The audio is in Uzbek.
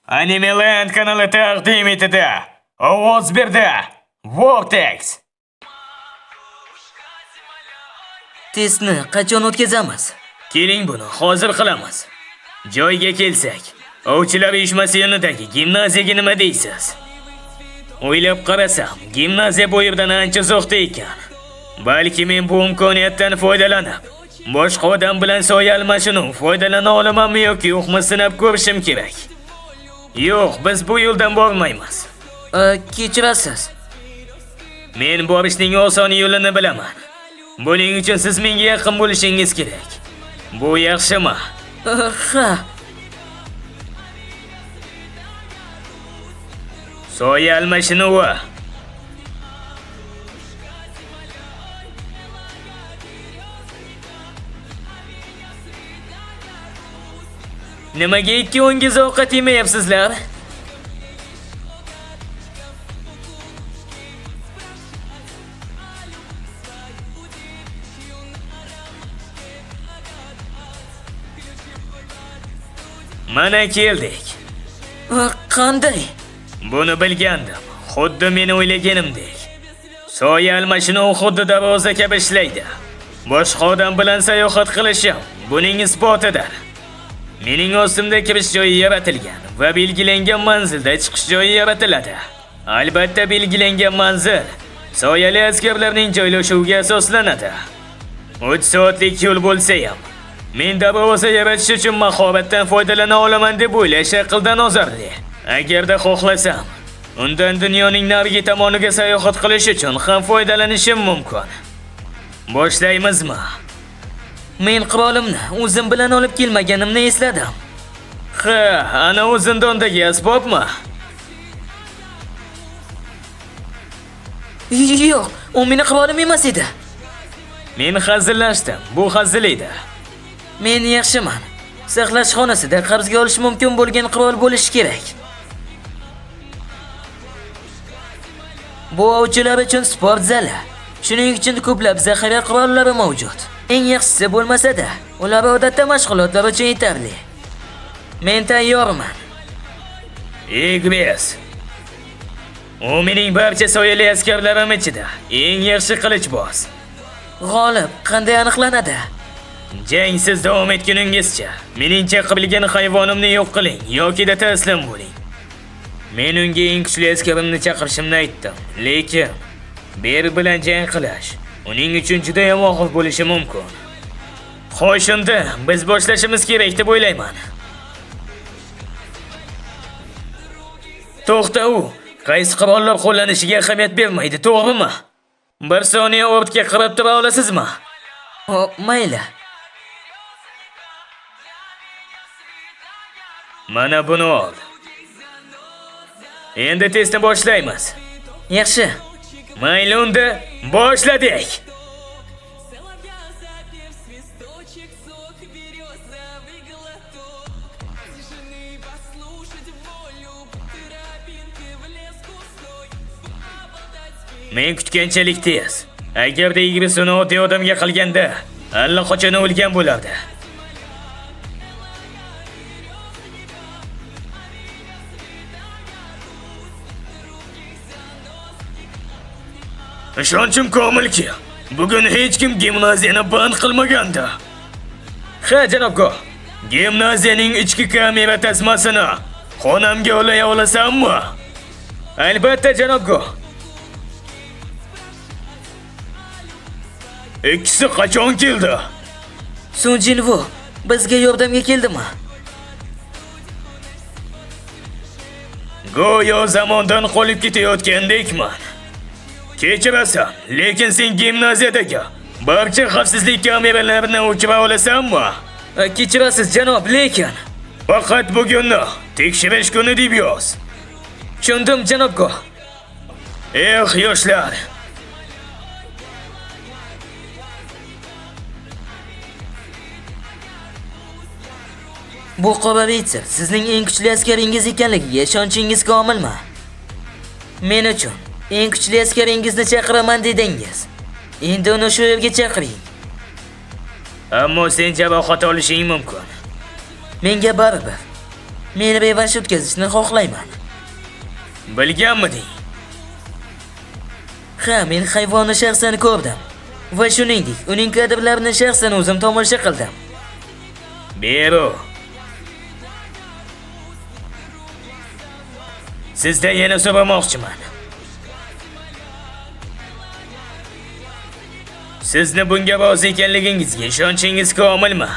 Animeland kanali taqdim etadi. Ovoz berdi. Vortex. Testni qachon o'tkazamiz? Keling buni hozir qilamiz. Joyga kelsak, ovchilar uyushmasi yonidagi gimnaziyaga nima deysiz? O'ylab qarasam, gimnaziya bu yerdan ancha uzoqda ekan. Balki men bu imkoniyatdan foydalanib, boshqa odam bilan soya almashinuv foydalana olamanmi yoki yo'qmi sinab ko'rishim kerak. Yo'q, biz bu yo'ldan bormaymiz. Kechirasiz. Men borishning oson yo'lini bilaman. Buning uchun siz menga yaqin bo'lishingiz kerak. Bu yaxshimi? Ha. Soya almashinuvi. Nimaga ikkovingiz ovqat yemayapsizlar? Mana keldik. Qanday? Buni bilgandim. Xuddi meni o'ylaganimdek. Soya almashinuvi xuddi darvoza kabi ishlaydi. Boshqa odam bilan sayohat qilishim buning isbotidir. Mening ostimda kirish joyi yaratilgan va belgilangan manzilda chiqish joyi yaratiladi. Albatta belgilangan manzil soyali askarlarning joylashuviga asoslanadi. 3 soatlik yo'l bo'lsa ham, men darvoza yaratish uchun mahoratdan foydalana olaman deb o'ylash aqldan ozarli. Agarda xohlasam, undan dunyoning narigi tomoniga sayohat qilish uchun ham foydalanishim mumkin. Boshlaymizmi? Men qirolimni o'zim bilan olib kelmaganimni esladim. Ha, ana u zindondagi asbobmi? Yo'q, u meni qirolim emas edi. Men hazillashdim. Bu hazil edi. Men yaxshiman. Saqlash xonasida qarzga olish mumkin bo'lgan qirol bo'lishi kerak. Bu ovchilar uchun sport zali. Shuning uchun ko'plab zaxira qirollari mavjud. Eng yaxshisi bo'lmasa-da, ular odatda mashg'ulotlar uchun yetarli. Men tayyorman. Igves. U mening barcha soyali askarlarim ichida eng yaxshi qilichboz. G'olib qanday aniqlanadi? Jangsiz davom etguningizcha meningcha qibilgan hayvonimni yo'q qiling yoki da taslim bo'ling. Men unga eng kuchli askarimni chaqirishimni aytdim, lekin ber bilan jang qilish uning uchun juda ham og'ir bo'lishi mumkin. Xo'sh, unda biz boshlashimiz kerak deb o'ylayman. To'xta, u qaysi qurollar qo'llanishiga ahamiyat bermaydi, to'g'rimi? Bir soniya ortga qarab tura olasizmi? Mayli. Mana buni ol. Endi testni boshlaymiz. Yaxshi. Mayli, unda boshladik. Men kutganchalik tez. Agarda Igris uni oddiy odamga qilganda, allaqachon o'lgan bo'lardi. Ishonchim komilki, bugun hech kim gimnaziyani band qilmaganda. Ha, janobgo, gimnaziyaning ichki kamera tasmasini xonamga olay olasanmi? Albatta, janobgo. Ikkisi qachon keldi? Sunjinvo bizga yordamga keldimi? Go'yo zamondan qolib ketayotgandekman. Kechirasan, lekin sen gimnaziyadagi barcha xavfsizlik kameralarini o'chira olasanmi? Kechirasiz janob, lekin faqat bugunni tekshirish kuni deb yoz. tushundim janobgo. Yoshlar. Bu qora ritsar sizning eng kuchli askaringiz ekanligiga ishonchingiz komilmi? Men uchun eng kuchli askaringizni chaqiraman dedingiz. Endi uni shu yerga chaqiring. Ammo sen jarohat olishing mumkin. Menga baribir. meni bevash o'tkazishni xohlayman. Bilganmiding? Ha, men hayvonni shaxsan ko'rdim. Va shuningdek, uning kadrlarini shaxsan o'zim tomosha qildim. Bero. Sizdan yana so'ramoqchiman. Sizni bunga rozi ekanligingizga ishonchingiz komilmi?